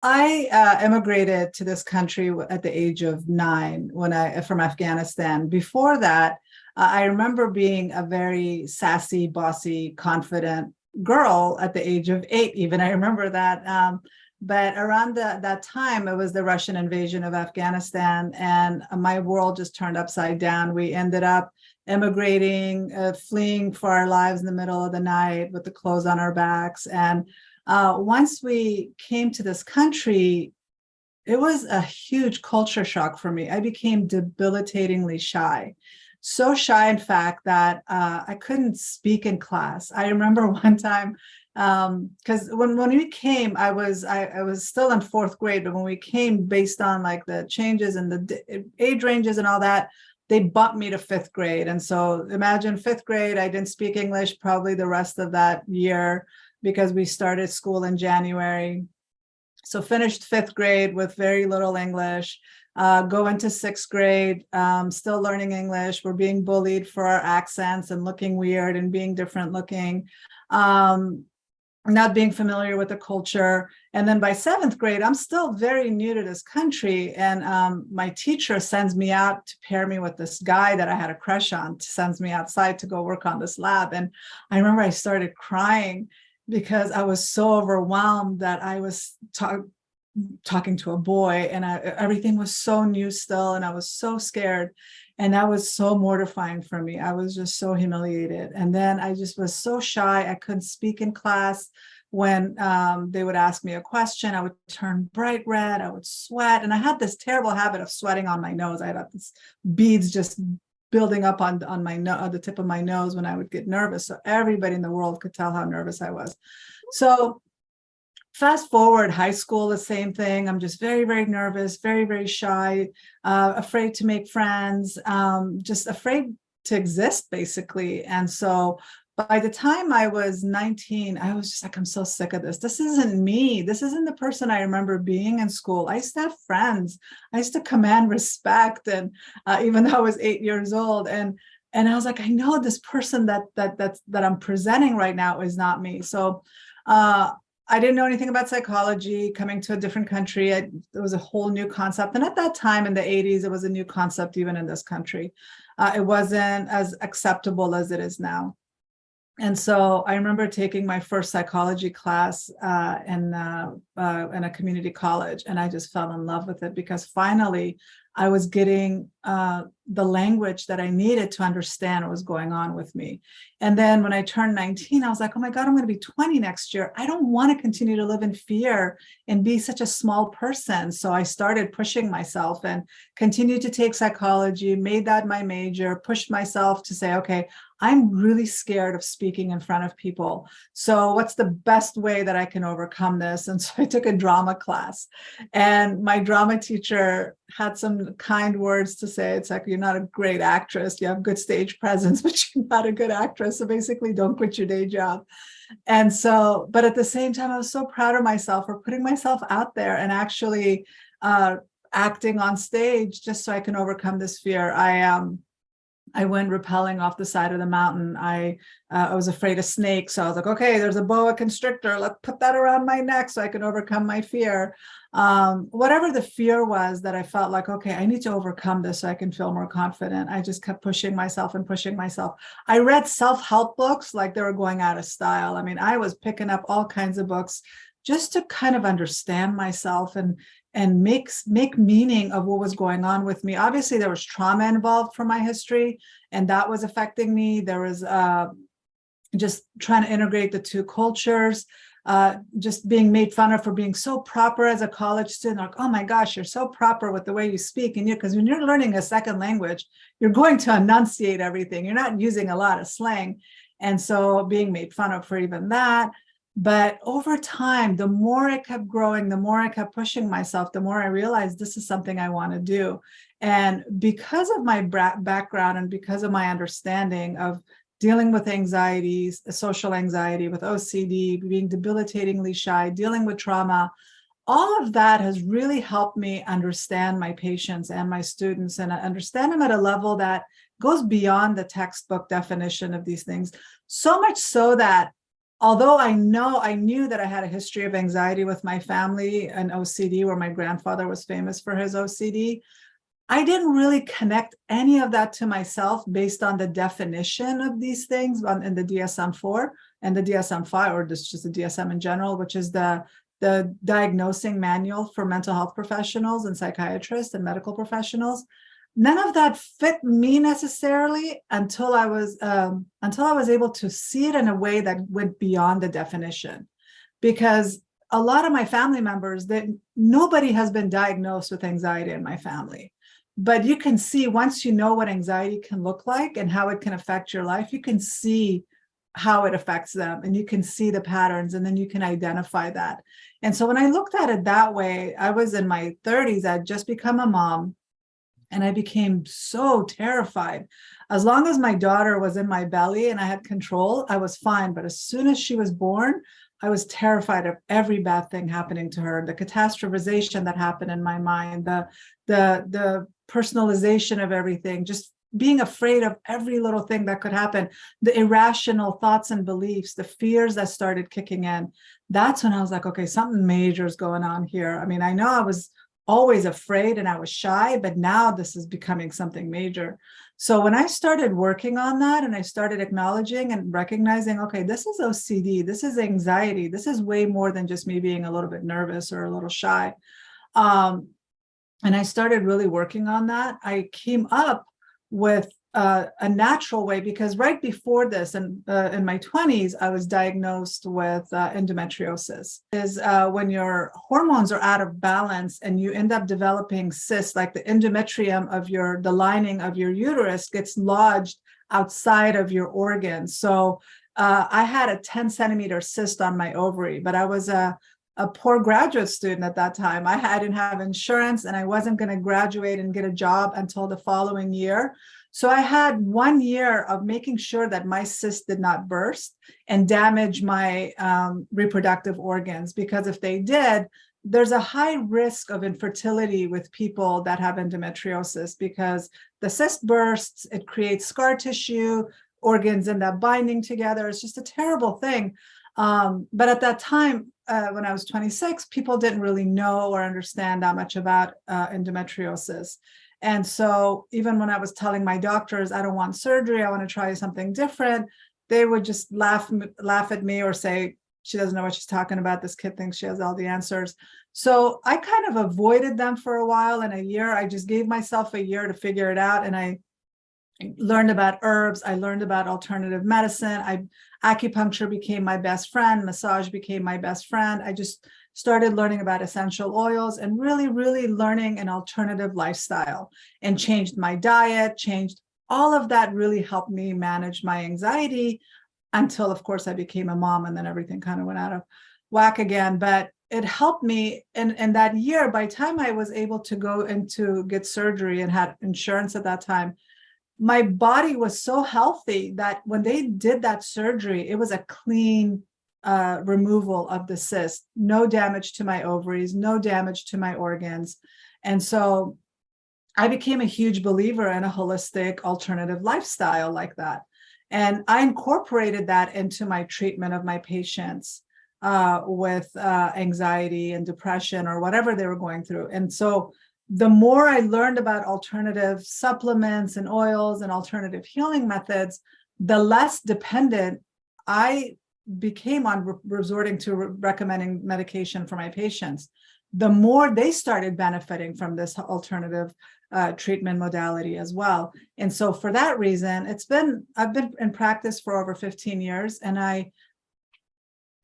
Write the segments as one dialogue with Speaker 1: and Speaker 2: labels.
Speaker 1: I immigrated to this country at the age of 9 when I from Afghanistan. Before that, I remember being a very sassy, bossy, confident girl at the age of 8. Even I remember that. But around that time, it was the Russian invasion of Afghanistan, and my world just turned upside down. We ended up immigrating, fleeing for our lives in the middle of the night with the clothes on our backs, and once we came to this country, it was a huge culture shock for me. I became debilitatingly shy. So shy, in fact, that I couldn't speak in class. I remember one time, because when we came, I was still in fourth grade, but when we came, based on like the changes and the age ranges and all that, they bumped me to fifth grade. And so imagine fifth grade, I didn't speak English probably the rest of that year because we started school in January. So finished fifth grade with very little English, go into sixth grade, still learning English. We're being bullied for our accents and looking weird and being different looking, not being familiar with the culture. And then by seventh grade, I'm still very new to this country. And my teacher sends me out to pair me with this guy that I had a crush on, sends me outside to go work on this lab. And I remember I started crying because I was so overwhelmed that I was talking to a boy, and everything was so new still, and I was so scared, and that was so mortifying for me. I was just so humiliated, and then I just was so shy. I couldn't speak in class. When they would ask me a question, I would turn bright red, I would sweat, and I had this terrible habit of sweating on my nose. I had these beads just building up on the tip of my nose when I would get nervous. So everybody in the world could tell how nervous I was. So fast forward, high school, the same thing. I'm just very, very nervous, very, very shy, afraid to make friends, just afraid to exist, basically. And so by the time I was 19, I was just like, I'm so sick of this. This isn't me. This isn't the person I remember being in school. I used to have friends. I used to command respect, and even though I was 8 years old, and I was like, I know this person that I'm presenting right now is not me. So I didn't know anything about psychology. Coming to a different country, it was a whole new concept. And at that time in the 80s, it was a new concept even in this country. It wasn't as acceptable as it is now. And so I remember taking my first psychology class in a community college, and I just fell in love with it because finally I was getting the language that I needed to understand what was going on with me. And then when I turned 19, I was like, oh my God, I'm going to be 20 next year. I don't want to continue to live in fear and be such a small person. So I started pushing myself and continued to take psychology, made that my major, pushed myself to say, okay, I'm really scared of speaking in front of people. So what's the best way that I can overcome this? And so I took a drama class, and my drama teacher had some kind words to say. It's like, you're not a great actress. You have good stage presence, but you're not a good actress. So basically, don't quit your day job. And so, but at the same time, I was so proud of myself for putting myself out there and actually acting on stage just so I can overcome this fear. I went rappelling off the side of the mountain. I was afraid of snakes. So I was like, okay, there's a boa constrictor. Let's put that around my neck so I can overcome my fear. Whatever the fear was that I felt like, okay, I need to overcome this so I can feel more confident. I just kept pushing myself and pushing myself. I read self-help books like they were going out of style. I mean, I was picking up all kinds of books just to kind of understand myself and make meaning of what was going on with me. Obviously, there was trauma involved from my history, and that was affecting me. There was just trying to integrate the two cultures, just being made fun of for being so proper as a college student. Like, oh my gosh, you're so proper with the way you speak. And because when you're learning a second language, you're going to enunciate everything. You're not using a lot of slang. And so being made fun of for even that. But over time, the more I kept growing, the more I kept pushing myself, the more I realized this is something I want to do. And because of my background and because of my understanding of dealing with anxieties, social anxiety, with OCD, being debilitatingly shy, dealing with trauma, all of that has really helped me understand my patients and my students and understand them at a level that goes beyond the textbook definition of these things. So much so that although I knew that I had a history of anxiety with my family and OCD, where my grandfather was famous for his OCD, I didn't really connect any of that to myself based on the definition of these things in the DSM-4 and the DSM-5, or just the DSM in general, which is the diagnosing manual for mental health professionals and psychiatrists and medical professionals. None of that fit me necessarily until I was able to see it in a way that went beyond the definition, because a lot of my family members, that nobody has been diagnosed with anxiety in my family. But you can see, once you know what anxiety can look like and how it can affect your life, you can see how it affects them, and you can see the patterns, and then you can identify that. And so when I looked at it that way, I was in my 30s, I'd just become a mom, and I became so terrified. As long as my daughter was in my belly and I had control, I was fine. But as soon as she was born, I was terrified of every bad thing happening to her, the catastrophization that happened in my mind, the personalization of everything, just being afraid of every little thing that could happen, the irrational thoughts and beliefs, the fears that started kicking in. That's when I was like, okay, something major is going on here. I mean, I know I was always afraid and I was shy, but now this is becoming something major. So when I started working on that, and I started acknowledging and recognizing, okay, this is OCD, this is anxiety, this is way more than just me being a little bit nervous or a little shy. And I started really working on that. I came up with a natural way, because right before this, and in my 20s, I was diagnosed with endometriosis. Is when your hormones are out of balance and you end up developing cysts, like the endometrium of the lining of your uterus gets lodged outside of your organs. So I had a 10-centimeter cyst on my ovary, but I was a poor graduate student at that time. I didn't have insurance, and I wasn't going to graduate and get a job until the following year. So I had 1 year of making sure that my cyst did not burst and damage my reproductive organs, because if they did, there's a high risk of infertility with people that have endometriosis, because the cyst bursts, it creates scar tissue, organs end up binding together. It's just a terrible thing. But at that time, when I was 26, people didn't really know or understand that much about endometriosis. And so even when I was telling my doctors, I don't want surgery, I want to try something different, they would just laugh at me or say, she doesn't know what she's talking about. This kid thinks she has all the answers. So I kind of avoided them for a while. In a year, I just gave myself a year to figure it out. And I learned about herbs. I learned about alternative medicine. Acupuncture became my best friend. Massage became my best friend. I just started learning about essential oils and really, really learning an alternative lifestyle, and changed my diet, changed all of that. Really helped me manage my anxiety until, of course, I became a mom, and then everything kind of went out of whack again. But it helped me. And that year, by the time I was able to go into get surgery and had insurance at that time, my body was so healthy that when they did that surgery, it was a clean removal of the cyst, no damage to my ovaries, no damage to my organs. And so I became a huge believer in a holistic alternative lifestyle like that. And I incorporated that into my treatment of my patients with anxiety and depression or whatever they were going through. And so the more I learned about alternative supplements and oils and alternative healing methods, the less dependent I became on resorting to recommending medication for my patients. The more they started benefiting from this alternative treatment modality as well. And so for that reason, I've been in practice for over 15 years, and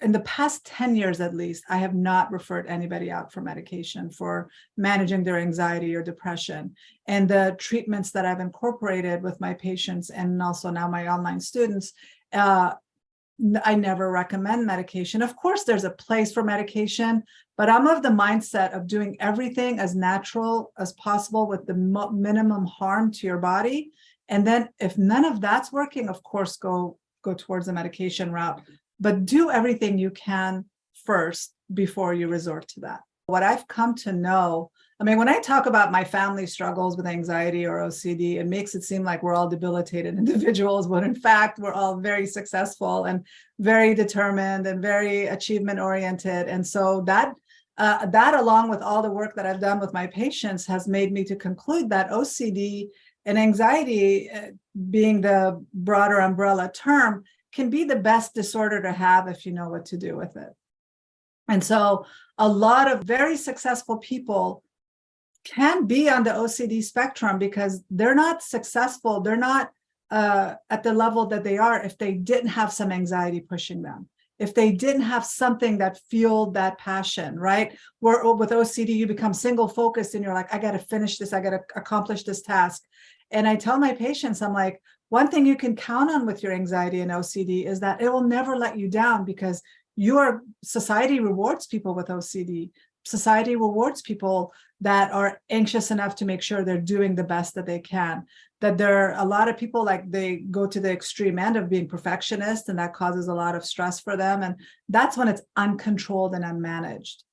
Speaker 1: in the past 10 years, at least, I have not referred anybody out for medication for managing their anxiety or depression. And the treatments that I've incorporated with my patients, and also now my online students, I never recommend medication. Of course, there's a place for medication, but I'm of the mindset of doing everything as natural as possible with the minimum harm to your body. And then if none of that's working, of course, go towards the medication route. But do everything you can first before you resort to that. What I've come to know, I mean, when I talk about my family struggles with anxiety or OCD, it makes it seem like we're all debilitated individuals, when in fact, we're all very successful and very determined and very achievement oriented. And so that along with all the work that I've done with my patients has made me to conclude that OCD and anxiety, being the broader umbrella term, can be the best disorder to have if you know what to do with it. And so a lot of very successful people can be on the OCD spectrum because they're not successful. They're not at the level that they are if they didn't have some anxiety pushing them, if they didn't have something that fueled that passion, right? Where with OCD, you become single focused and you're like, I got to finish this. I got to accomplish this task. And I tell my patients, I'm like, one thing you can count on with your anxiety and OCD is that it will never let you down, because society rewards people with OCD. Society rewards people that are anxious enough to make sure they're doing the best that they can. That there are a lot of people, like, they go to the extreme end of being perfectionist, and that causes a lot of stress for them. And that's when it's uncontrolled and unmanaged.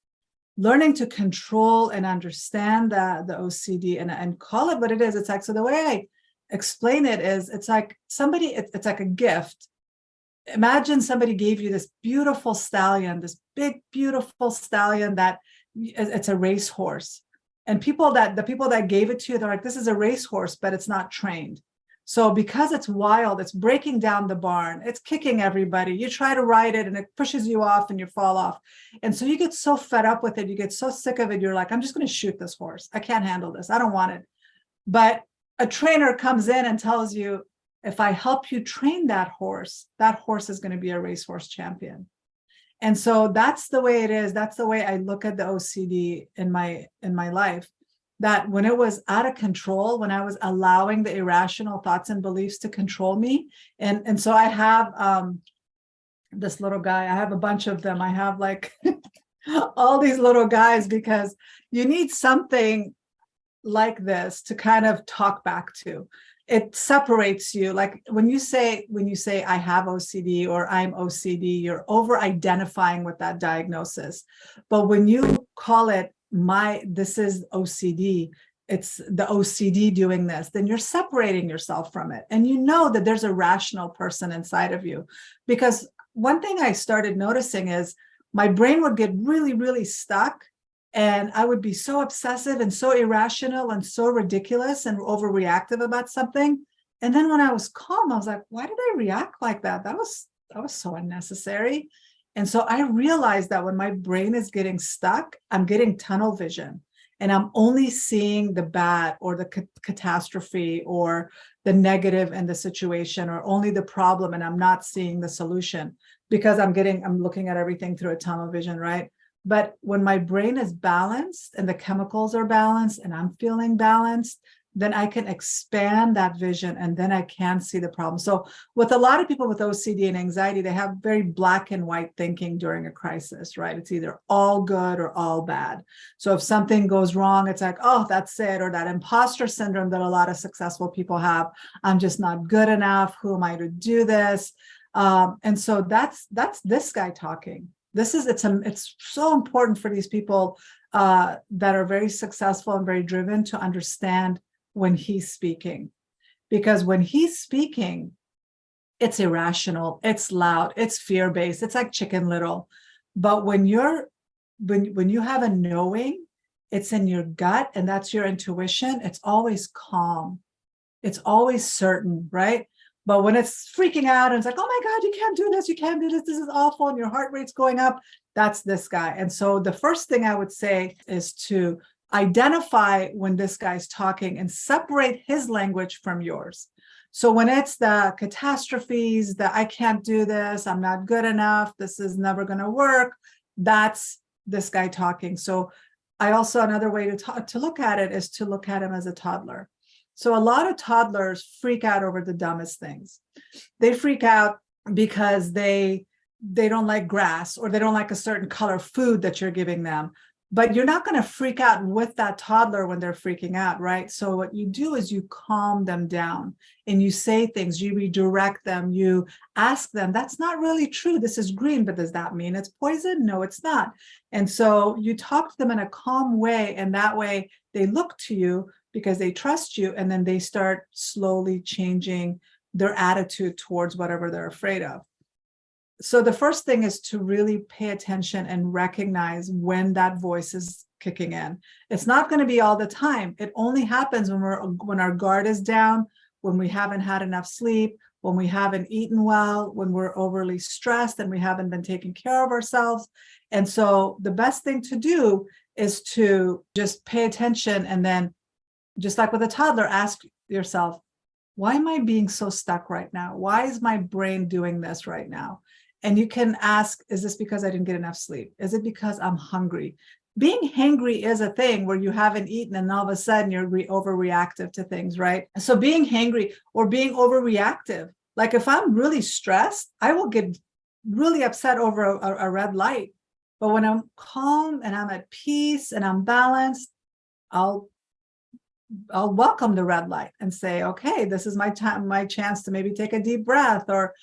Speaker 1: Learning to control and understand the OCD and call it what it is. It's like, so the way I explain it is, it's like it's like a gift. Imagine somebody gave you this beautiful stallion, this big, beautiful stallion that it's a racehorse. And the people that gave it to you, they're like, this is a racehorse, but it's not trained. So because it's wild, it's breaking down the barn, it's kicking everybody. You try to ride it and it pushes you off and you fall off. And so you get so fed up with it, you get so sick of it, you're like, I'm just going to shoot this horse. I can't handle this. I don't want it. But a trainer comes in and tells you, if I help you train that horse is going to be a racehorse champion. And so that's the way it is. That's the way I look at the OCD in my life. That when it was out of control, when I was allowing the irrational thoughts and beliefs to control me, and so I have this little guy. I have a bunch of them. I have like all these little guys, because you need something like this to kind of talk back to. It separates you. Like when you say I have OCD or I'm OCD, you're over identifying with that diagnosis. But when you call it this is OCD, it's the OCD doing this, then you're separating yourself from it. And you know that there's a rational person inside of you. Because one thing I started noticing is my brain would get really, really stuck. And I would be so obsessive and so irrational and so ridiculous and overreactive about something. And then when I was calm, I was like, why did I react like that? That was so unnecessary. And so I realized that when my brain is getting stuck, I'm getting tunnel vision, and I'm only seeing the bad or the catastrophe or the negative in the situation, or only the problem, and I'm not seeing the solution, because I'm looking at everything through a tunnel vision, right? But when my brain is balanced and the chemicals are balanced and I'm feeling balanced, then I can expand that vision, and then I can see the problem. So with a lot of people with OCD and anxiety, they have very black and white thinking during a crisis, right? It's either all good or all bad. So if something goes wrong, it's like, oh, that's it. Or that imposter syndrome that a lot of successful people have. I'm just not good enough. Who am I to do this? And so that's this guy talking. It's so important for these people that are very successful and very driven to understand when he's speaking, because when he's speaking, it's irrational, it's loud, it's fear-based, it's like Chicken Little. But when you have a knowing, it's in your gut, and that's your intuition, it's always calm, it's always certain, right? But when it's freaking out and it's like, oh my God, you can't do this, this is awful, and your heart rate's going up, that's this guy. And so the first thing I would say is to identify when this guy's talking and separate his language from yours. So when it's the catastrophes, the I can't do this, I'm not good enough, this is never going to work, that's this guy talking. So another way to look at it is to look at him as a toddler. So a lot of toddlers freak out over the dumbest things. They freak out because they don't like grass, or they don't like a certain color food that you're giving them. but you're not going to freak out with that toddler when they're freaking out, right? So what you do is you calm them down and you say things, you redirect them, you ask them, that's not really true. This is green, but does that mean it's poison? No, it's not. And so you talk to them in a calm way, and that way they look to you because they trust you, and then they start slowly changing their attitude towards whatever they're afraid of. So the first thing is to really pay attention and recognize when that voice is kicking in. It's not going to be all the time. It only happens when our guard is down, when we haven't had enough sleep, when we haven't eaten well, when we're overly stressed and we haven't been taking care of ourselves. And so the best thing to do is to just pay attention, and then, just like with a toddler, ask yourself, why am I being so stuck right now? Why is my brain doing this right now? And you can ask, is this because I didn't get enough sleep? Is it because I'm hungry? Being hangry is a thing where you haven't eaten and all of a sudden you're overreactive to things, right? So being hangry or being overreactive, like if I'm really stressed, I will get really upset over a red light. But when I'm calm and I'm at peace and I'm balanced, I'll welcome the red light and say, okay, this is my time, my chance to maybe take a deep breath or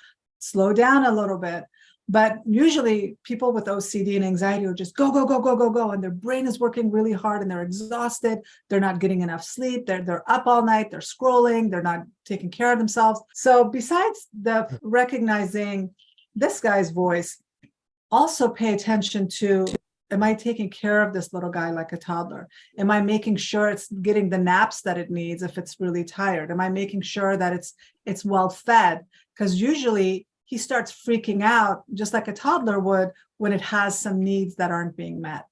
Speaker 1: slow down a little bit. But usually people with OCD and anxiety will just go, go, go, go, go, go. And their brain is working really hard and they're exhausted. They're not getting enough sleep. They're up all night. They're scrolling. They're not taking care of themselves. So besides the recognizing this guy's voice, also pay attention to, am I taking care of this little guy like a toddler? Am I making sure it's getting the naps that it needs if it's really tired? Am I making sure that it's well fed? Because usually he starts freaking out just like a toddler would when it has some needs that aren't being met.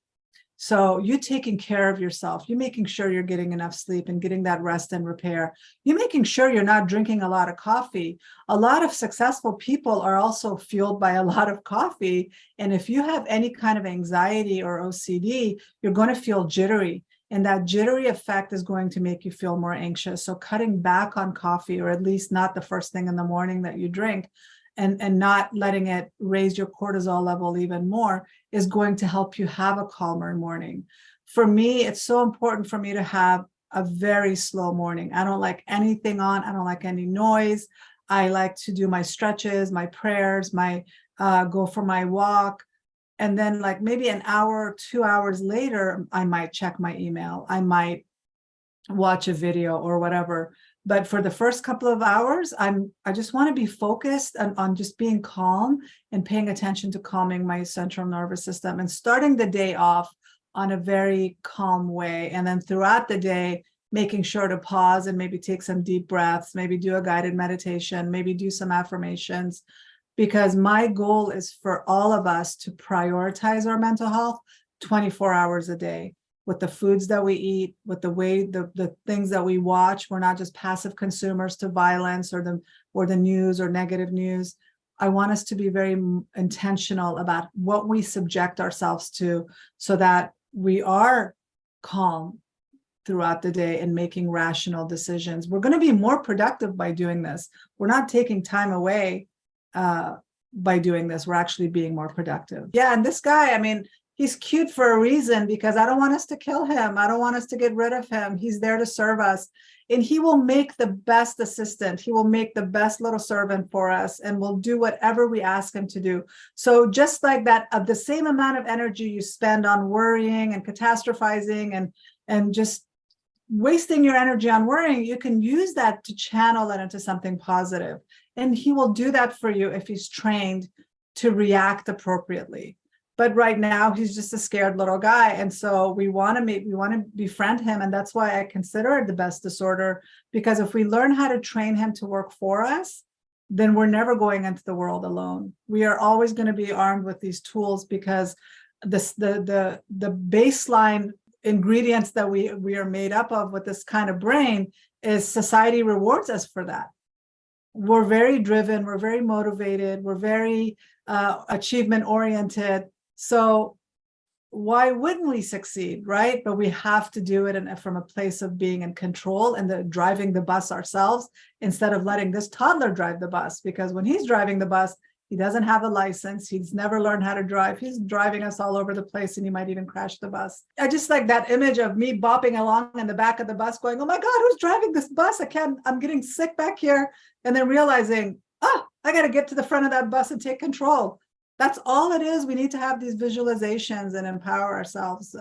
Speaker 1: So you taking care of yourself, you making sure you're getting enough sleep and getting that rest and repair. You making sure you're not drinking a lot of coffee. A lot of successful people are also fueled by a lot of coffee. And if you have any kind of anxiety or OCD, you're going to feel jittery. And that jittery effect is going to make you feel more anxious. So cutting back on coffee, or at least not the first thing in the morning that you drink, and not letting it raise your cortisol level even more, is going to help you have a calmer morning. For me, it's so important for me to have a very slow morning. I don't like anything on. I don't like any noise. I like to do my stretches, my prayers, my go for my walk. And then like maybe an hour, 2 hours later, I might check my email. I might watch a video or whatever. But for the first couple of hours, I just want to be focused on just being calm and paying attention to calming my central nervous system and starting the day off on a very calm way. And then throughout the day, making sure to pause and maybe take some deep breaths, maybe do a guided meditation, maybe do some affirmations, because my goal is for all of us to prioritize our mental health 24 hours a day. With the foods that we eat, with the way the things that we watch. We're not just passive consumers to violence or the news or negative news. I want us to be very intentional about what we subject ourselves to, so that we are calm throughout the day and making rational decisions. We're going to be more productive by doing this. We're not taking time away by doing this. We're actually being more productive. Yeah, and this guy, I mean, he's cute for a reason, because I don't want us to kill him. I don't want us to get rid of him. He's there to serve us. And he will make the best assistant. He will make the best little servant for us and will do whatever we ask him to do. So just like that, of the same amount of energy you spend on worrying and catastrophizing and just wasting your energy on worrying, you can use that to channel it into something positive. And he will do that for you if he's trained to react appropriately. But right now he's just a scared little guy. And so we want to befriend him. And that's why I consider it the best disorder, because if we learn how to train him to work for us, then we're never going into the world alone. We are always going to be armed with these tools, because the baseline ingredients that we are made up of with this kind of brain is society rewards us for that. We're very driven, we're very motivated, we're very achievement oriented. So why wouldn't we succeed, right? But we have to do it from a place of being in control and driving the bus ourselves, instead of letting this toddler drive the bus. Because when he's driving the bus, He doesn't have a license. He's never learned how to drive. He's driving us all over the place, and he might even crash the bus. I just like that image of me bopping along in the back of the bus going, oh my God, who's driving this bus? I'm getting sick back here. And then realizing, I got to get to the front of that bus and take control. That's all it is. We need to have these visualizations and empower ourselves,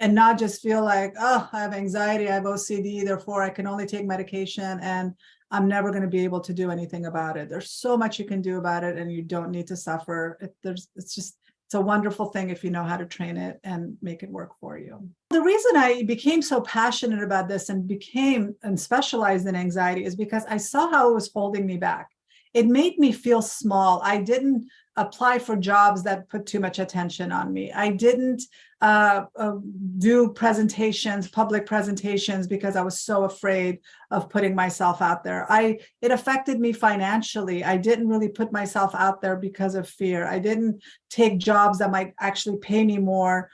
Speaker 1: and not just feel like, I have anxiety, I have OCD, therefore I can only take medication and I'm never going to be able to do anything about it. There's so much you can do about it, and you don't need to suffer. It's a wonderful thing if you know how to train it and make it work for you. The reason I became so passionate about this and specialized in anxiety is because I saw how it was holding me back. It made me feel small. I didn't apply for jobs that put too much attention on me. I didn't do public presentations, because I was so afraid of putting myself out there. It affected me financially. I didn't really put myself out there because of fear. I didn't take jobs that might actually pay me more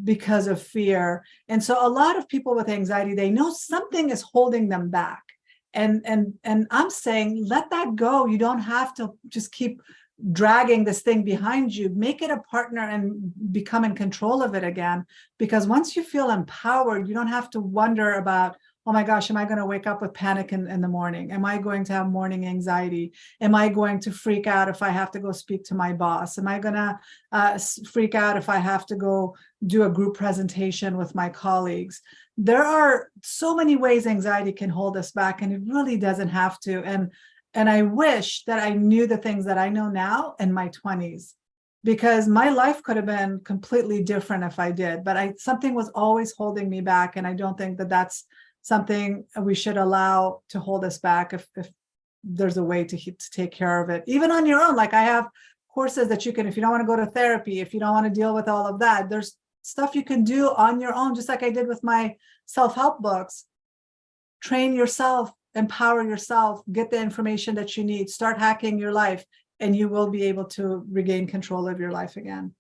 Speaker 1: because of fear. And so a lot of people with anxiety, they know something is holding them back. And I'm saying, let that go. You don't have to just keep dragging this thing behind you. Make it a partner and become in control of it again. Because once you feel empowered, you don't have to wonder about, oh my gosh, am I going to wake up with panic in the morning? Am I going to have morning anxiety? Am I going to freak out if I have to go speak to my boss? Am I going to freak out if I have to go do a group presentation with my colleagues? There are so many ways anxiety can hold us back, and it really doesn't have to. And I wish that I knew the things that I know now in my 20s, because my life could have been completely different if I did, but something was always holding me back. And I don't think that that's something we should allow to hold us back if there's a way to take care of it, even on your own. Like, I have courses that you can, if you don't want to go to therapy, if you don't want to deal with all of that, there's stuff you can do on your own, just like I did with my self-help books. Train yourself, empower yourself, get the information that you need, start hacking your life, and you will be able to regain control of your life again.